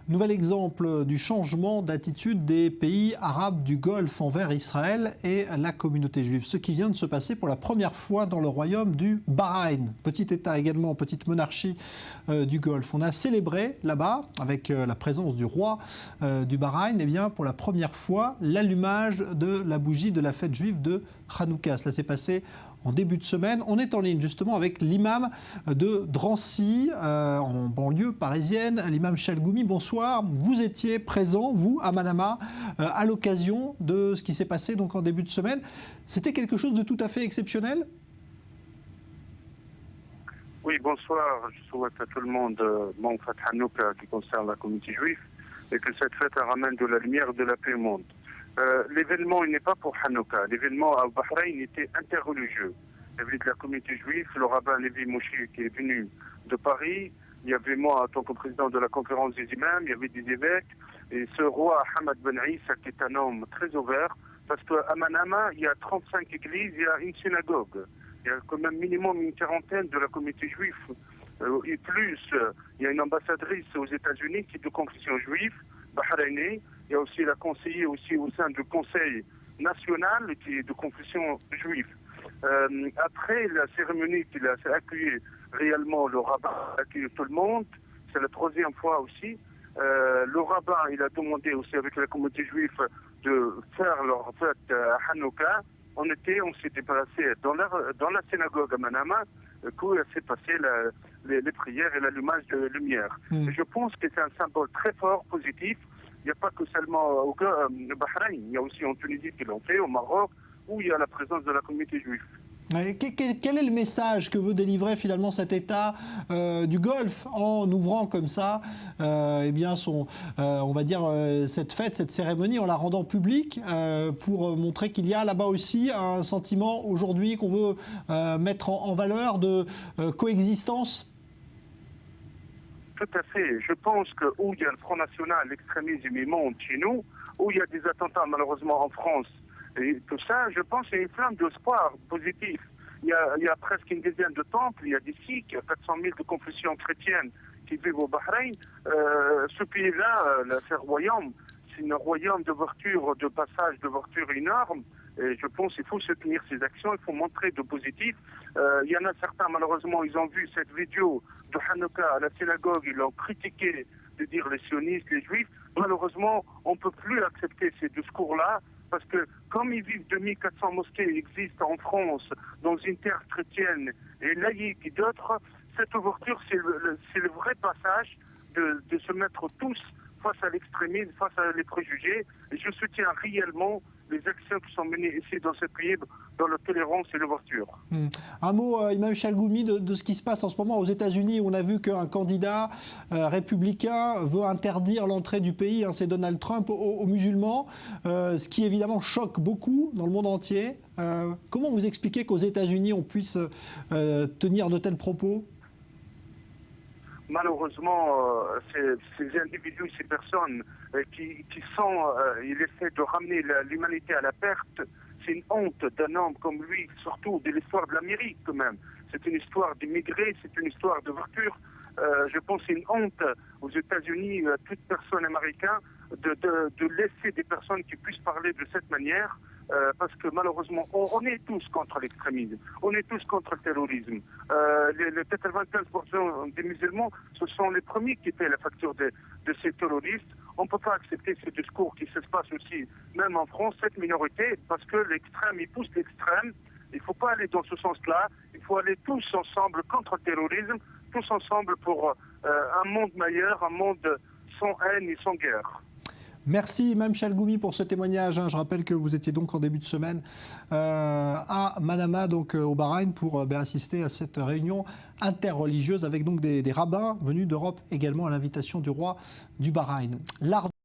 Nouvel exemple du changement d'attitude des pays arabes du Golfe envers Israël et la communauté juive. Ce qui vient de se passer pour la première fois dans le royaume du Bahreïn. Petit État également, petite monarchie du Golfe. On a célébré là-bas, avec la présence du roi du Bahreïn, eh bien, pour la première fois, l'allumage de la bougie de la fête juive de Hanouka. Cela s'est passé en début de semaine. On est en ligne justement avec l'imam de Drancy, en banlieue parisienne, l'imam Chalgoumi. Bonsoir. Vous étiez présent, vous, à Manama, à l'occasion de ce qui s'est passé donc en début de semaine. C'était quelque chose de tout à fait exceptionnel? Oui, bonsoir. Je souhaite à tout le monde bon fête Hanouka qui concerne la communauté juive et que cette fête ramène de la lumière et de la paix au monde. L'événement, il n'est pas pour Hanouka. L'événement à Bahreïn était interreligieux. Il y avait de la communauté juive, le rabbin Lévi Moshe qui est venu de Paris. Il y avait moi, en tant que président de la conférence des imams, il y avait des évêques. Et ce roi Hamad Ben Issa, qui est un homme très ouvert, parce qu'à Manama, il y a 35 églises, il y a une synagogue. Il y a quand même minimum une quarantaine de la communauté juive. Et plus, il y a une ambassadrice aux États-Unis qui est de confession juive, bahreïnée. Il y a aussi la conseillère aussi au sein du Conseil national qui est de confession juive. Après la cérémonie qu'il a accueilli réellement le rabbin, a accueilli tout le monde, c'est la troisième fois aussi. Le rabbin, il a demandé aussi avec la communauté juive de faire leur fête à Hanouka. On s'était placé dans la synagogue à Manama, où s'est passé les prières et l'allumage de lumière. Je pense que c'est un symbole très fort, positif. Il n'y a pas que seulement au Bahreïn, il y a aussi en Tunisie qui l'ont fait, au Maroc, où il y a la présence de la communauté juive. Quel est le message que veut délivrer finalement cet État du Golfe en ouvrant comme ça eh bien on va dire cette fête, cette cérémonie, en la rendant publique pour montrer qu'il y a là-bas aussi un sentiment aujourd'hui qu'on veut mettre en valeur de coexistence? Tout à fait. Je pense que où il y a le Front National, l'extrémisme, il monte chez nous, où il y a des attentats malheureusement en France, et tout ça, je pense qu'il y a une flamme d'espoir positif. Il y a presque une dizaine de temples, il y a des sikhs, il y a 400 000 de confession chrétienne qui vivent au Bahreïn. Ce pays-là, ce royaume, c'est un royaume d'ouverture, de passage d'ouverture énorme. Et je pense qu'il faut soutenir ces actions, il faut montrer de positif. Il y en a certains, malheureusement, ils ont vu cette vidéo de Hanouka à la synagogue, ils l'ont critiqué de dire les sionistes, les juifs. Malheureusement, on ne peut plus accepter ces discours-là, parce que comme ils vivent 2400 mosquées existent en France, dans une terre chrétienne et laïque et d'autres, cette ouverture, c'est le vrai passage de se mettre tous face à l'extrémisme, face à les préjugés. Et je soutiens réellement les actions qui sont menées ici dans ce pays, dans la tolérance et l'ouverture. Un mot, Imam Chalgoumi, de ce qui se passe en ce moment aux États-Unis. On a vu qu'un candidat républicain veut interdire l'entrée du pays, c'est Donald Trump, aux musulmans, ce qui évidemment choque beaucoup dans le monde entier. Comment vous expliquez qu'aux États-Unis, on puisse tenir de tels propos? Malheureusement, ces individus, ces personnes qui il essaie de ramener l'humanité à la perte. C'est une honte d'un homme comme lui, surtout de l'histoire de l'Amérique quand même. C'est une histoire d'immigrés, c'est une histoire d'ouverture. Je pense que c'est une honte aux États-Unis, toute personne américaine, de laisser des personnes qui puissent parler de cette manière. Parce que malheureusement, on est tous contre l'extrémisme, on est tous contre le terrorisme. Les 95% des musulmans, ce sont les premiers qui paient la facture de ces terroristes. On ne peut pas accepter ce discours qui se passe aussi, même en France, cette minorité, parce que l'extrême, il pousse l'extrême. Il ne faut pas aller dans ce sens-là, il faut aller tous ensemble contre le terrorisme, tous ensemble pour un monde meilleur, un monde sans haine et sans guerre. Merci Imam Chalgoumi pour ce témoignage. Je rappelle que vous étiez donc en début de semaine à Manama, donc au Bahreïn, pour assister à cette réunion interreligieuse avec donc des rabbins venus d'Europe également à l'invitation du roi du Bahreïn.